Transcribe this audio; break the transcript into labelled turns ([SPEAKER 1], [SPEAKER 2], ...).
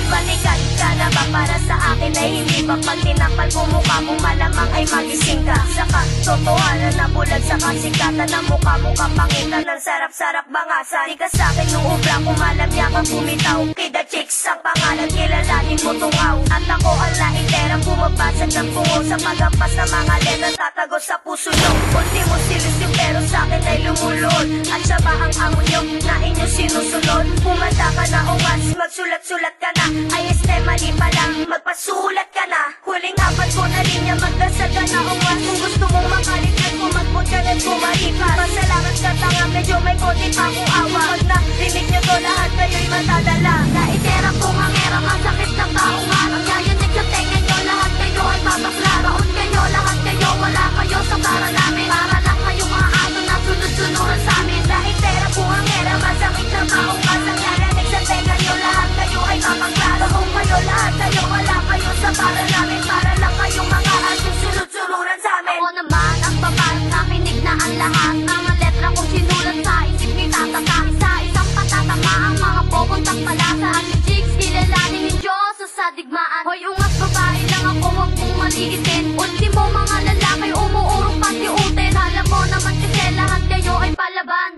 [SPEAKER 1] Balikan ka na ba para sa akin ay hindi ba pag tinampal mo mukha mo malamang ay magising ka? Sa katotohanan na bulag sa kasikatan na mukha mo kapangitan ng sarap-sarap bangasan. Di ka sa'kin nung ubra kumalam niya kang bumitaw. Kida chicks ang pangalan kilalanin mo tungaw. At ako ang laiterang bumabasag ng bungo sa pagampas na mga letra tatago sa puso nyo. Ultimo silusyo pero sa'kin ay lumulod. At siya ba ang amo nyo na inyo sinusunod? Pumanda ka na o mas magsulat-sulat ka na. Ay mali pa lang, magpasulat ka na. Huling apat ko na linya, magdasal ka na umas. Kung gusto mong makalit at kumagbot ka at kumalipas. Masalamat ka tanga, medyo may konti pa akong awa. Pag narinig nyo to, lahat kayo'y matadala. Naitera ko nga ngera, masakit ng kaungan. Ang yayanig sa tenga nyo, lahat kayo ay mapakla. Baon kayo, lahat kayo, wala kayo sa para namin. Para lang kayong mga aso na sunod-sunuran sa amin. Naitera ko nga ngera, masakit ng kaungan. Ang yayanig sa tenga nyo, lahat kayo ay mapakla. Baon kayo, lahat kayo, wala kayo sa para namin. Para lang kayong mga aso sunod-sunuran sa amin. Ako naman ang babae, nakinig na ang lahat. Mga letra kong sinulat sa isip ni tatata. Sa isang patatama ang mga pupuntang palasa. At yung chicks, kilalanin yung Diyos sa digmaan. Hoy, ungas babae lang ako, huwag mong maliitin. Ultimo mga lalaki, umuurong pati utin. Alam mo naman kasi lahat kayo ay palaban.